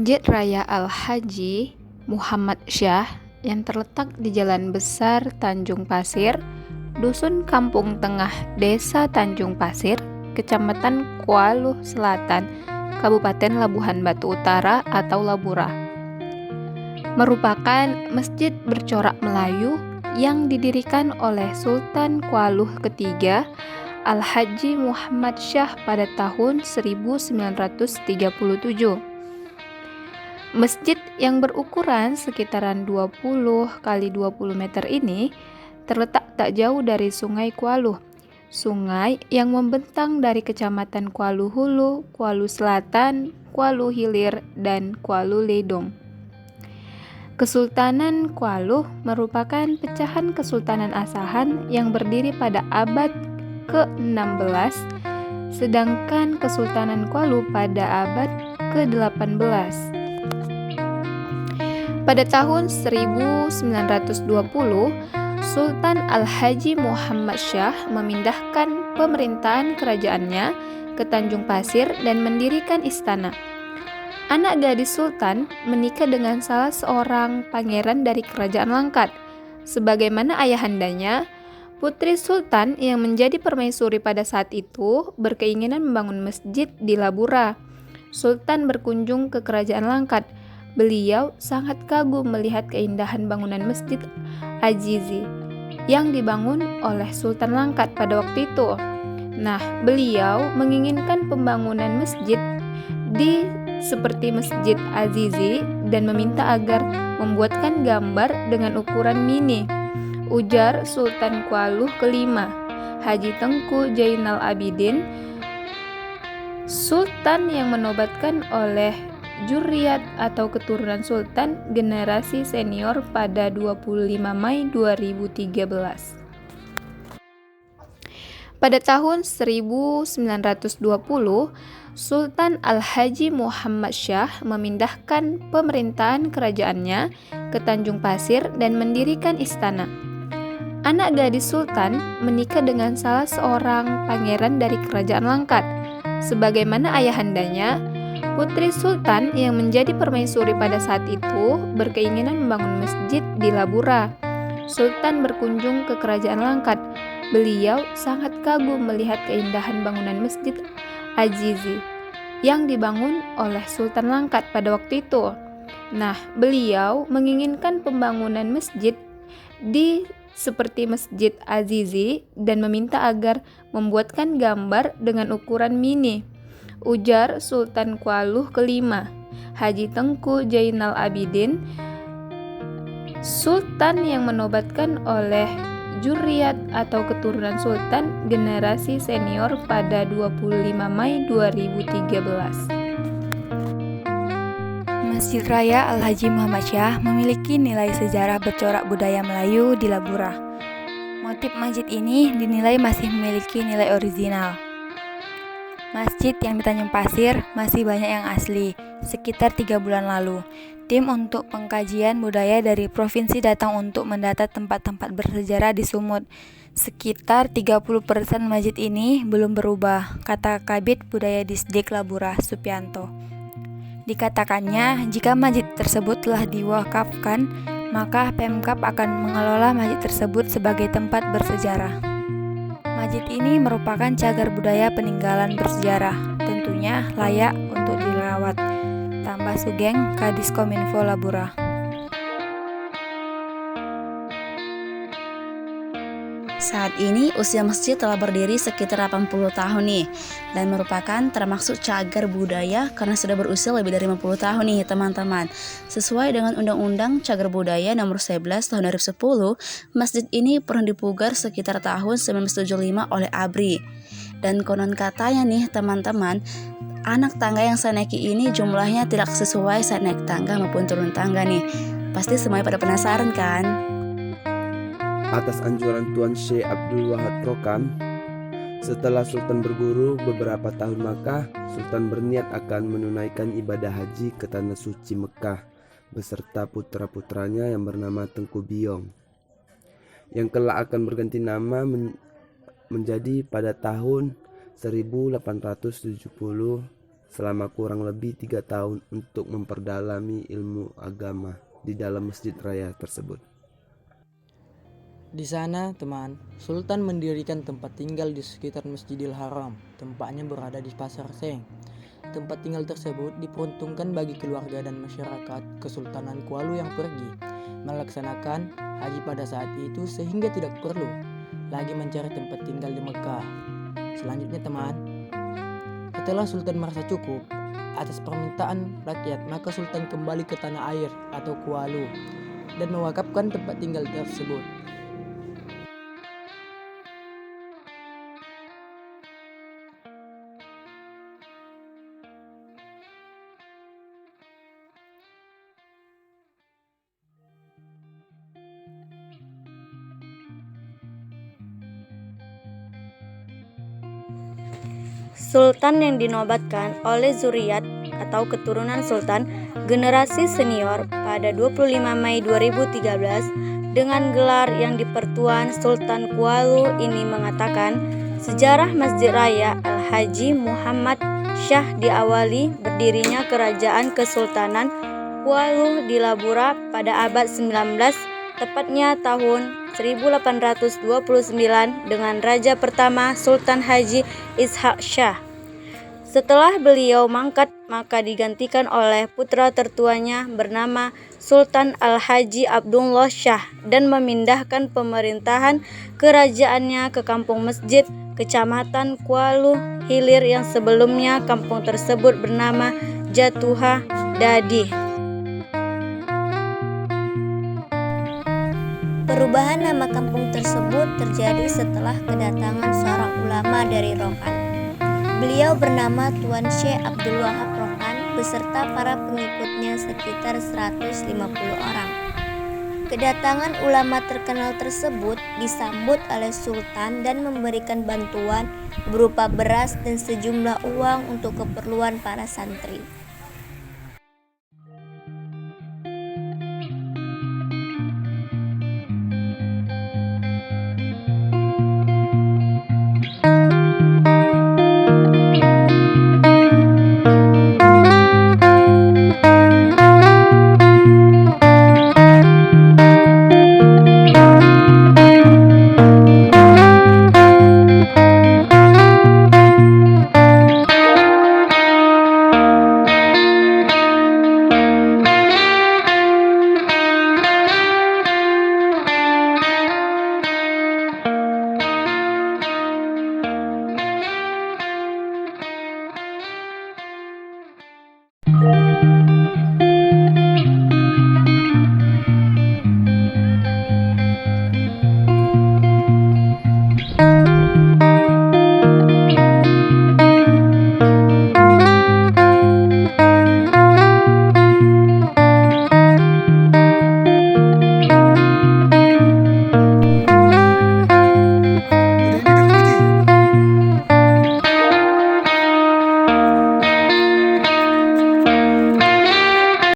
Masjid Raya Al-Haji Muhammad Syah yang terletak di Jalan Besar Tanjung Pasir, Dusun Kampung Tengah, Desa Tanjung Pasir, Kecamatan Kualuh Selatan, Kabupaten Labuhan Batu Utara atau Labura, merupakan masjid bercorak Melayu yang didirikan oleh Sultan Kualuh ketiga Al-Haji Muhammad Syah pada tahun 1937. Masjid yang berukuran sekitaran 20 kali 20 meter ini terletak tak jauh dari Sungai Kualuh, sungai yang membentang dari Kecamatan Kualuh Hulu, Kualuh Selatan, Kualuh Hilir, dan Kualuh Ledong. Kesultanan Kualuh merupakan pecahan Kesultanan Asahan yang berdiri pada abad ke-16, sedangkan Kesultanan Kualuh pada abad ke-18. Pada tahun 1920, Sultan Al-Haji Muhammad Syah memindahkan pemerintahan kerajaannya ke Tanjung Pasir dan mendirikan istana. Anak gadis Sultan menikah dengan salah seorang pangeran dari Kerajaan Langkat. Sebagaimana ayahandanya, putri Sultan yang menjadi permaisuri pada saat itu berkeinginan membangun masjid di Labura. Sultan berkunjung ke Kerajaan Langkat. Beliau sangat kagum melihat keindahan bangunan Masjid Azizi yang dibangun oleh Sultan Langkat pada waktu itu. Nah, beliau menginginkan pembangunan masjid seperti Masjid Azizi dan meminta agar membuatkan gambar dengan ukuran mini. Ujar Sultan Kualuh kelima, Haji Tengku Zainal Abidin, Sultan yang menobatkan oleh Juriyat atau keturunan Sultan generasi senior pada 25 Mei 2013. Pada tahun 1920, Sultan Al-Haji Muhammad Syah memindahkan pemerintahan kerajaannya ke Tanjung Pasir dan mendirikan istana. Anak gadis Sultan menikah dengan salah seorang pangeran dari Kerajaan Langkat. Sebagaimana ayahandanya, putri Sultan yang menjadi permaisuri pada saat itu berkeinginan membangun masjid di Labura. Sultan berkunjung ke Kerajaan Langkat. Beliau sangat kagum melihat keindahan bangunan Masjid Azizi yang dibangun oleh Sultan Langkat pada waktu itu. Nah, beliau menginginkan pembangunan masjid seperti Masjid Azizi dan meminta agar membuatkan gambar dengan ukuran mini. Ujar Sultan Kualuh kelima, Haji Tengku Zainal Abidin, Sultan yang menobatkan oleh Juriyat atau keturunan Sultan generasi senior pada 25 Mei 2013. Masjid Raya Al-Haji Muhammad Syah memiliki nilai sejarah bercorak budaya Melayu di Labura. Motif masjid ini dinilai masih memiliki nilai orisinal. Masjid yang di Tanjung Pasir masih banyak yang asli. Sekitar 3 bulan lalu, tim untuk pengkajian budaya dari provinsi datang untuk mendata tempat-tempat bersejarah di Sumut. Sekitar 30% masjid ini belum berubah, kata Kabid Budaya Disdik Labura, Supianto. Dikatakannya, jika masjid tersebut telah diwakafkan, maka Pemkab akan mengelola masjid tersebut sebagai tempat bersejarah. Masjid ini merupakan cagar budaya peninggalan bersejarah, tentunya layak untuk dirawat. Tambah Sugeng, Kadiskominfo Labura. Saat ini usia masjid telah berdiri sekitar 80 tahun nih, dan merupakan termasuk cagar budaya karena sudah berusia lebih dari 50 tahun nih teman-teman. Sesuai dengan Undang-Undang Cagar Budaya Nomor 11 Tahun 2010, masjid ini pernah dipugar sekitar tahun 1975 oleh ABRI. Dan konon katanya nih teman-teman, anak tangga yang saya naiki ini jumlahnya tidak sesuai saat naik tangga maupun turun tangga nih. Pasti semuanya pada penasaran kan? Atas anjuran Tuan Syekh Abdul Wahab Rokam, setelah Sultan berguru beberapa tahun Makkah, Sultan berniat akan menunaikan ibadah haji ke Tanah Suci Mekah beserta putra-putranya yang bernama Tengku Biong, yang kelak akan berganti nama menjadi pada tahun 1871 selama kurang lebih 3 tahun untuk memperdalami ilmu agama di dalam masjid raya tersebut. Di sana, teman, Sultan mendirikan tempat tinggal di sekitar Masjidil Haram. Tempatnya berada di Pasar Seng. Tempat tinggal tersebut diperuntukkan bagi keluarga dan masyarakat Kesultanan Kuala yang pergi melaksanakan haji pada saat itu, sehingga tidak perlu lagi mencari tempat tinggal di Mekah. Selanjutnya, teman, setelah Sultan merasa cukup atas permintaan rakyat, maka Sultan kembali ke tanah air atau Kuala dan mewakafkan tempat tinggal tersebut. Sultan yang dinobatkan oleh zuriat atau keturunan sultan generasi senior pada 25 Mei 2013 dengan gelar yang dipertuan Sultan Kuala ini mengatakan sejarah Masjid Raya Al-Haji Muhammad Syah diawali berdirinya Kerajaan Kesultanan Kuala di Labura pada abad 19, tepatnya tahun 1829 dengan Raja pertama Sultan Haji Ishaq Shah. Setelah beliau mangkat, maka digantikan oleh putra tertuanya bernama Sultan Al-Haji Abdullah Shah dan memindahkan pemerintahan kerajaannya ke Kampung Masjid, Kecamatan Kuala Hilir yang sebelumnya kampung tersebut bernama Jatuha Dadi. Perubahan nama kampung tersebut terjadi setelah kedatangan seorang ulama dari Rokan. Beliau bernama Tuan Syekh Abdul Wahab Rokan beserta para pengikutnya sekitar 150 orang. Kedatangan ulama terkenal tersebut disambut oleh Sultan dan memberikan bantuan berupa beras dan sejumlah uang untuk keperluan para santri.